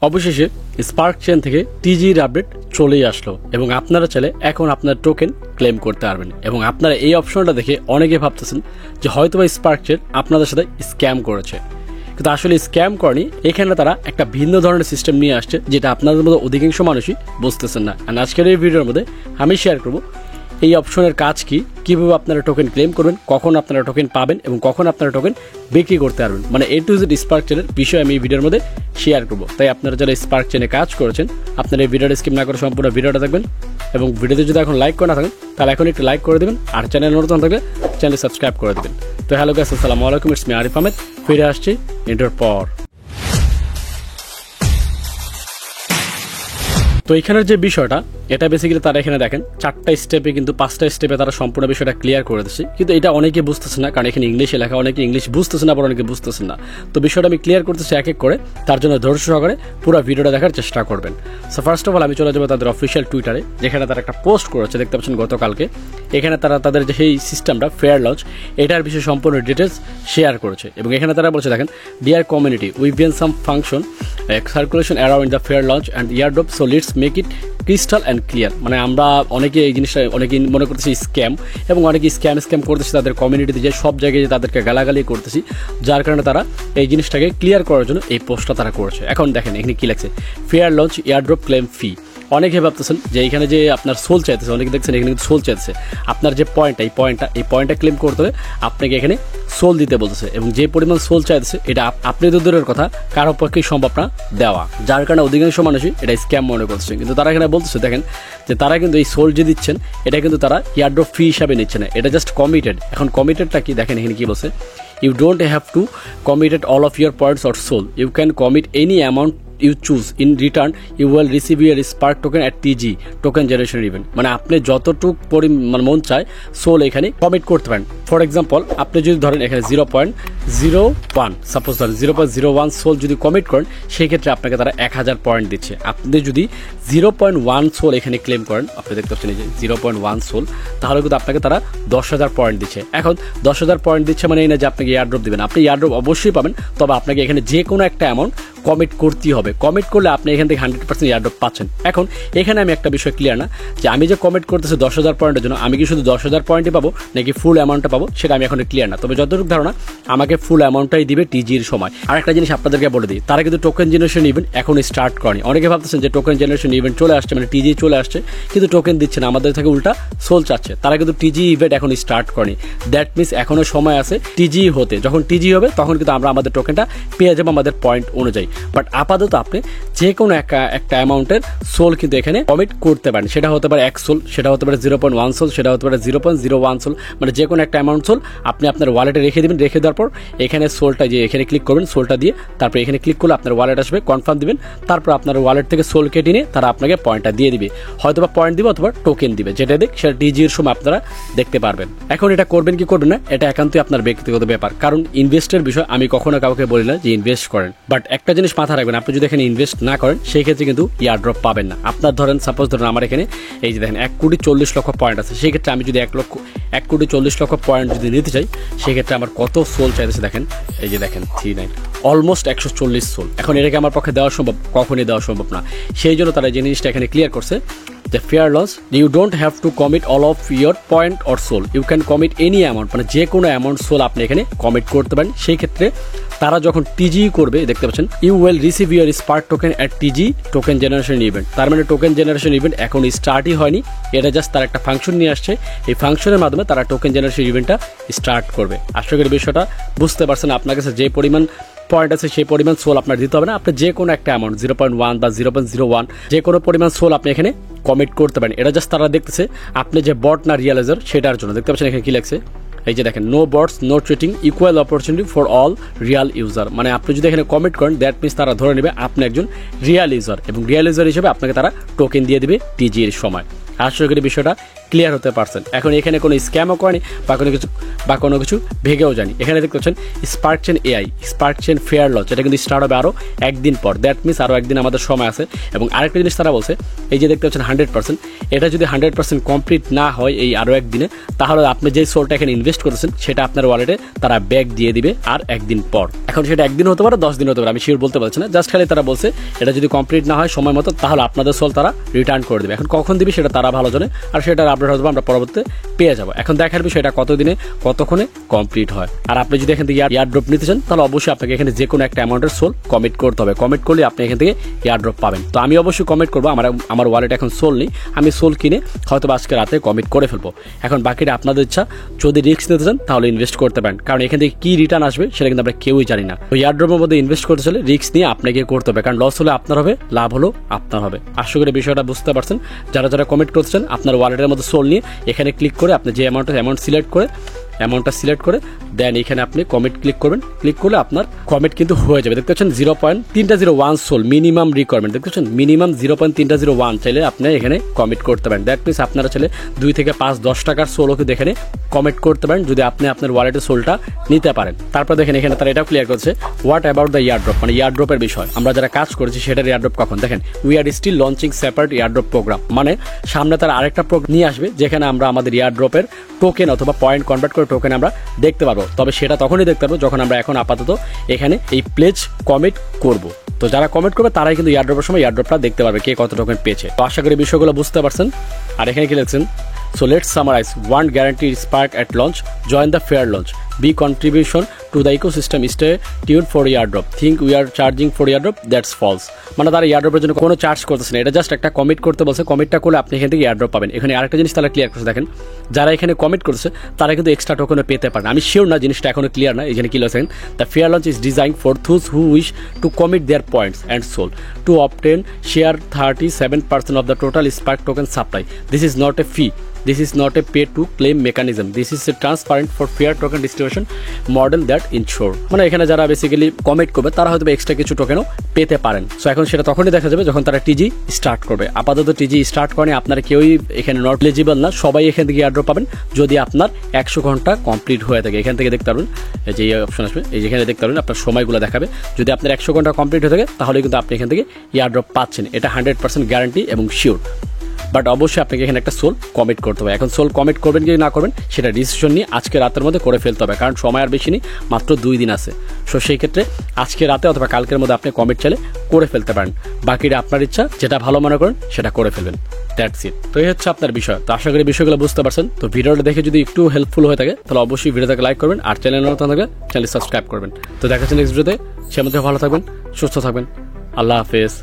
অবশেষে spark chain থেকে টিজির update চলেই আসলো এবং আপনারা চাইলে এখন আপনার টোকেন ক্লেম করতে পারবেন। এবং আপনারা এই অপশনটা দেখে অনেকে ভাবতেছেন যে হয়তোবা স্পার্ক চেন আপনাদের সাথে স্ক্যাম করেছে, কিন্তু আসলে স্ক্যাম করেনি। এখানে তারা একটা ভিন্ন ধরনের সিস্টেম নিয়ে আসছে যেটা আপনাদের মধ্যে অধিকাংশ মানুষই বুঝতেছেন না। আর আজকের এই ভিডিওর মধ্যে আমি শেয়ার করব এই অপশনের কাজ কি, কিভাবে আপনারা টোকেন ক্লেম করবেন, কখন আপনারা টোকেন পাবেন এবং কখন আপনারা টোকেন বিক্রি করতে পারবেন। মানে A to Z স্পার্ক চেনের বিষয় আমি এই ভিডিওর মধ্যে শেয়ার করব। তাই আপনারা যারা স্পার্ক চেনে কাজ করেছেন আপনারা এই ভিডিওটা স্কিপ না করে সম্পূর্ণ ভিডিওটা দেখবেন এবং ভিডিওতে যদি এখন লাইক করে না থাকেন তাহলে এখন একটু লাইক করে দেবেন, আর চ্যানেল নতুন থাকলে চ্যানেল সাবস্ক্রাইব করে দেবেন। তো হ্যালো গাইস, আসসালামু আলাইকুম, ইটস মি আরিফ আহমেদ, ফিরে আসছি ইন্টার পর। তো এখানের যে বিষয়টা এটা বেসিক্যালি তারা এখানে দেখেন 4টা স্টেপে কিন্তু 5টা স্টেপে তারা সম্পূর্ণ বিষয়টা ক্লিয়ার করে দিচ্ছে, কিন্তু এটা অনেকে বুঝতেছে না কারণ এখানে ইংলিশে লেখা, অনেকে ইংলিশ বুঝতেছে না, আবার অনেকে বুঝতেছে না। তো বিষয়টা আমি ক্লিয়ার করতেছি এক এক করে, তার জন্য ধৈর্য সহকারে পুরো ভিডিওটা দেখার চেষ্টা করবেন। সো ফার্স্ট অফ অল আমি চলে যাবো তাদের অফিসিয়াল টুইটারে, যেখানে তারা একটা পোস্ট করেছে দেখতে পাচ্ছেন গতকালকে। এখানে তারা তাদের যে সেই সিস্টেমটা ফেয়ার লঞ্চ এটার বিষয়ে সম্পূর্ণ ডিটেলস শেয়ার করেছে এবং এখানে তারা বলছে দেখেন, dear community, we been some function circulation around the fair launch and airdrop, so let's make it crystal and clear. মানে আমরা অনেকে এই জিনিসটা অনেকে মনে করতেছি স্ক্যাম, এবং অনেকে স্ক্যাম করতেছি তাদের কমিউনিটিতে, যে সব জায়গায় তাদেরকে গালাগালি করতেছি, যার কারণে তারা এই জিনিসটাকে ক্লিয়ার করার জন্য এই পোস্টটা তারা করেছে। এখন দেখেন এখানে কি লাগছে, ফেয়ার লঞ্চ ইয়ারড্রপ ক্লেম ফি। অনেকে ভাবতেছেন যে এখানে যে আপনার সোল চাইতেছে, অনেকে দেখছেন এখানে কিন্তু সোল চাইতেছে। আপনার যে পয়েন্টটা ক্লেম করতে হলে আপনাকে এখানে সোল দিতে বলতেছে, এবং যে পরিমাণ সোল চাইতেছে এটা আপনি তো দূরের কথা কারো পক্ষেই সম্ভব না দেওয়া, যার কারণে অধিকাংশ মানুষই এটা স্ক্যাম মনে করছে। কিন্তু তারা এখানে বলতেছে দেখেন যে তারা কিন্তু এই সোল যে দিচ্ছেন এটা কিন্তু তারা ইয়ারড্রপ ফি হিসাবে নিচ্ছে না, এটা জাস্ট কমিটেড। এখন কমিটেডটা কি দেখেন এখানে কি বলছে, you don't have to committed all of your points or SOL, you can commit any amount you choose, in return you will receive your spark token at TG token generation event। মানে আপনি যতটুক পরিমাণ মন চায় soul এখানে commit করতে পারেন। For example আপনি যদি ধরেন এখানে 0.01 সাপোজ ধরেন 0.01 সোল যদি কমিট করেন, সেই ক্ষেত্রে আপনাকে তারা 1000 পয়েন্ট দিচ্ছে। আপনি যদি 0.1 সোল এখানে ক্লেম করেন, আপনি দেখতে পাচ্ছেন এই যে 0.1 সোল, তাহলে কিন্তু আপনাকে তারা 10,000 পয়েন্ট দিচ্ছে। এখন 10,000 পয়েন্ট দিচ্ছে মানে এই না যে আপনাকে ইয়ারড্রপ দিবেন, আপনি ইয়ারড্রপ অবশ্যই পাবেন, তবে আপনাকে এখানে যে কোনো একটা অ্যামাউন্ট কমিট করতেই হবে। কমিট করলে আপনি এখান থেকে 100% ইয়ারড্রপ পাচ্ছেন। এখন এখানে আমি একটা বিষয় ক্লিয়ার না যে আমি যে কমিট করতেছি 10,000 পয়েন্টের জন্য, আমি কি শুধু 10,000 পয়েন্টই পাবো নাকি ফুল অ্যামাউন্টটা পাবো, সেটা আমি এখন ক্লিয়ার না। তবে যতটুকু ধারণা আমাকে ফুল অ্যামাউন্টটাই দিবে টিজির সময়। আর একটা জিনিস আপনাদেরকে বলে দিই, তারা কিন্তু টোকেন জেনারেশন ইভেন্ট এখন স্টার্ট করেনি। অনেকে ভাবতেছেন যে টোকেন জেনারেশন ইভেন্ট চলে আসছে, মানে টিজি চলে আসছে, কিন্তু টোকেন দিচ্ছে না, আমাদের থেকে উল্টা সোল চাচ্ছে। তারা কিন্তু টিজি ইভেন্ট এখন স্টার্ট করেনি। দ্যাট মিনস এখনো সময় আছে টিজি হতে। যখন টিজি হবে তখন কিন্তু আমরা আমাদের টোকেনটা পেয়ে যাবো আমাদের পয়েন্ট অনুযায়ী। বাট আপাতত আপনি যে কোনো একটা অ্যামাউন্টের সোল কিন্তু এখানে কমিট করতে পারেন। সেটা হতে পারে 1 সোল, সেটা হতে পারে 0.1 সোল, সেটা হতে পারে 0.01 সোল, মানে যে কোনো একটা অ্যামাউন্ট সোল আপনি আপনার ওয়ালেটে রেখে দেবেন। রেখে দেওয়ার পর এখানে সোলটা যে এখানে ক্লিক করবেন, সোলটা দিয়ে তারপর এখানে ক্লিক করলে আপনার ওয়ালেট আসবে, কনফার্ম দিবেন, তারপর আপনার ওয়ালেট থেকে সোল কেটে নিয়ে তারা আপনাকে পয়েন্টটা দিয়ে দিবে। হয়তো বা পয়েন্ট দিবে অথবা টোকেন দিবে, যেটা দেখ সেটা টিজির সময় আপনারা দেখতে পারবেন। এখন এটা করবেন কি করবেন না এটা একান্তই আপনার ব্যক্তিগত ব্যাপার, কারণ ইনভেস্টের বিষয় আমি কখনো কাউকে বলি না যে ইনভেস্ট করেন। বাট একটা জিনিস মাথায় রাখবেন, আপনি যদি এখানে ইনভেস্ট না করেন সেই ক্ষেত্রে কিন্তু ইয়ারড্রপ পাবেন না। আপনার ধরেন সাপোজ ধরেন আমার এখানে এই যে দেখেন 1,40,00,000 পয়েন্ট আছে, সেই ক্ষেত্রে আমি যদি 1,40,00,000 পয়েন্ট যদি নিতে চাই, সেই ক্ষেত্রে আমার কত সোল চাইতেছে দেখেন, এই যে দেখেন 39 অলমোস্ট 140 সোল। এখন এটাকে আমার পক্ষে দেওয়া সম্ভব, কখনই দেওয়া সম্ভব না। সেই জন্য তারা যে জিনিসটা এখানে ক্লিয়ার করছে যে fair loss, you don't have to commit all of your point or SOL, you can commit any amount, মানে যে কোনো অ্যামাউন্ট সোল আপনি এখানে কমিট করতে পারেন। সেই ক্ষেত্রে তারা যখন টিজি করবে দেখতে পাচ্ছেন, you will receive your spark token at TG token generation event. তার মানে টোকেন জেনারেশন ইভেন্ট এখন স্টার্টই হয়নি, এটা জাস্ট তার একটা ফাংশন নিয়ে আসছে। এই ফাংশনের মাধ্যমে তারা টোকেন জেনারেশন ইভেন্টটা স্টার্ট করবে। আশা করি বিষয়টা বুঝতে পারছেন। আপনার কাছে যে পরিমাণ পয়েন্ট আছে সেই পরিমাণ সোল আপনার দিতে হবে না, আপনি যে কোনো একটা অ্যামাউন্ট 0.1 বা 0.01 যে কোনো পরিমাণ সোল আপনি এখানে কমিট করতে পারেন। এটা জাস্ট তারা দেখতেছে আপনি যে বট না রিয়ালাইজার সেটার জন্য। দেখতে পাচ্ছেন এখানে কি লাগছে, এই যে দেখেন, no bots no treating, equal opportunity for all real user. মানে আপনি যদি এখানে কমিট করেন দ্যাট মিনস তারা ধরে নেবে আপনি একজন রিয়াল ইউজার, এবং রিয়াল ইউজার হিসেবে আপনাকে তারা টোকেন দিয়ে দিবে টিজি এর সময়। আশা করি বিষয়টা ক্লিয়ার হতে পারছেন। এখন এখানে কোনো স্ক্যামও করেনি বা কোনো কিছু ভেঙেও যায়নি। এখানে দেখতে পাচ্ছেন spark chain AI, spark chain fair launch, এটা কিন্তু স্টার্ট হবে আরও একদিন পর। দ্যাট মিনস আরও একদিন আমাদের সময় আছে। এবং আরেকটা জিনিস তারা বলছে, এই যে দেখতে পাচ্ছেন 100%, এটা যদি 100% কমপ্লিট না হয় এই আরও একদিনে, তাহলে আপনি যে সোলটা এখানে ইনভেস্ট করেছেন সেটা আপনার ওয়ালেটে তারা ব্যাক দিয়ে দিবে আর একদিন পর। এখন সেটা একদিন হতে পারে, 10 দিন হতে পারে, আমি শিওর বলতে পারছি না। জাস্ট খালি তারা বলছে এটা যদি কমপ্লিট না হয় সময় মতো, তাহলে আপনাদের সোল তারা রিটার্ন করে দেবে। এখন কখন দিবে সেটা তারা ভালো জানে, আর সেটার আপডেট হয়তো আমরা পরবর্তীতে পেয়ে যাবো। এখন দেখার বিষয় এটা কতদিনে কতক্ষণে কমপ্লিট হয়। আর আপনি যদি এখান থেকে ইয়ারড্রপ নিতে চান, তাহলে অবশ্যই আপনাকে এখানে যে কোনো একটা অ্যামাউন্টের সোল কমিট করতে হবে। কমিট করলে আপনি এখান থেকে ইয়ারড্রপ পাবেন। তো আমি অবশ্যই কমিট করবো, আমার ওয়ালেট এখন সোল নেই, আমি সোল কিনে হয়তো আজকে রাতে কমিট করে ফেলবো। এখন বাকিটা আপনাদের ইচ্ছা, যদি রিস্ক নিতে চান তাহলে ইনভেস্ট করতে পারেন, কারণ এখান থেকে কি রিটার্ন আসবে সেটা কিন্তু আমরা কেউই জানি না। তো ইয়ারড্রপের মধ্যে ইনভেস্ট করতে চাইলে রিস্ক নিয়ে আপনাকে করতে হবে, কারণ লস হলে আপনার হবে, লাভ হলো আপনার হবে। আশা করি বিষয়টা বুঝতে পারছেন। যারা যারা কমিট করছেন আপনার ওয়ালেটের মধ্যে সোল নিয়ে এখানে ক্লিক করে আপনি যে অ্যামাউন্টটা সিলেক্ট করে দেন এখানে আপনি কমিট ক্লিক করবেন। ক্লিক করলে আপনার কমিট কিন্তু হয়ে যাবে। দেখতে পাচ্ছেন 0.301 সোল মিনিমাম রিকোয়ারমেন্ট, দেখতে পাচ্ছেন মিনিমাম 0.301 চাইলে আপনি এখানে কমিট করতে পারেন। দ্যাট মিনস আপনারা চাইলে 2 থেকে 5-10 টাকার সোলও কিন্তু এখানে কমিট করতে পারেন, যদি আপনি আপনার ওয়ালেটের সোলটা নিতে পারেন। তারপর দেখেন এখানে তারা এটাও ক্লিয়ার করছে, হোয়াট অ্যাবাউট দ্য ইয়ারড্রপ, মানে ইয়ারড্রপের বিষয়। আমরা যারা কাজ করেছি সেটার ইয়ারড্রপ কখন, দেখেন we are still launching separate airdrop program, মানে সামনে তারা আরেকটা প্রোগ্রাম নিয়ে আসবে যেখানে আমরা আমাদের ইয়ারড্রপের টোকেন অথবা পয়েন্ট কনভার্ট করে টোকেন আমরা দেখতে পারবো। তবে সেটা তখনই দেখতে পারবো যখন আমরা এখন আপাতত এখানে এই প্লেজ কমিট করব। তো যারা কমেন্ট করবে তারাই কিন্তু ইয়ারড্রপের সময় ইয়ারড্রপটা দেখতে পারবে কে কত টোকেন পেয়েছে। তো আশা করি বিষয়গুলো বুঝতে পারছেন। আর এখানে কি লিখছেন, so let's summarize, one guaranteed spark at launch, join the fair launch, be contribution to the ecosystem, stay tuned for airdrop, think we are charging for airdrop, that's false। মানে তারা এয়ারড্রপের জন্য কোনো চার্জ করতেছে না, এটা জাস্ট একটা commit করতে বলছে, কমিটটা করলে আপনি এখান থেকে এয়ারড্রপ পাবেন। এখানে আরেকটা জিনিস তারা ক্লিয়ার করছে, দেখেন যারা এখানে কমিট করছে তারা কিন্তু এক্সট্রা টোকেনও পেতে পারেন। আমি শিওর না জিনিসটা এখনো ক্লিয়ার না, এখানে কি লিখছেন, the fair launch is design for those who wish to commit their points and soul to obtain share 37% of the total spark token supply. This is not a fee, this is not a pay to claim mechanism, this is a transparent for fair token distribution model that ensure, মানে এখানে যারা basically commit করবে তারা হয়তো extra কিছু টোকেনও পেতে পারেন। So এখন সেটা তখনই দেখা যাবে যখন তারা টিজি স্টার্ট করবে। আপাতত টিজি স্টার্ট করেনি, আপনারা কেউই এখানে নট এলিজিবল না, সবাই এখান থেকে এয়ারড্রপ পাবেন যদি আপনার 100 ঘন্টা কমপ্লিট হয়ে থাকে। এখান থেকে দেখতে পারবেন এই যে অপশন আসবে, এই যেখানে দেখতে পারবেন আপনার সময়গুলো দেখাবে। যদি আপনার 100 ঘন্টা কমপ্লিট হয়ে থাকে তাহলে কিন্তু আপনি এখান থেকে এয়ারড্রপ পাচ্ছেন, এটা 100% গ্যারান্টি এবং শিওর। বাট অবশ্যই আপনাকে এখানে একটা সোল কমিট করতে হবে। এখন সোল কমিট করবেন কি না করবেন সেটা ডিসিশন নিয়ে আজকে রাতের মধ্যে করে ফেলতে হবে, কারণ সময় আর বেশি নেই, মাত্র 2 দিন আছে। সো সেই ক্ষেত্রে আজকে রাতে অথবা কালকের মধ্যে আপনি কমিট চাইলে করে ফেলতে পারেন। বাকিটা আপনার ইচ্ছা, যেটা ভালো মনে করেন সেটা করে ফেলবেন। That's it. তো এই হচ্ছে আপনার বিষয়। তো আশা করি বিষয়গুলো বুঝতে পারছেন। তো ভিডিওটা দেখে যদি একটু হেল্পফুল হয়ে থাকে তাহলে অবশ্যই ভিডিওটাকে লাইক করবেন, আর চ্যানেল নতুন থাকলে চ্যানেল সাবস্ক্রাইব করবেন। তো দেখা হচ্ছে নেক্সট ভিডিওতে, সে মধ্যে ভালো থাকবেন, সুস্থ থাকবেন। আল্লাহ হাফেজ।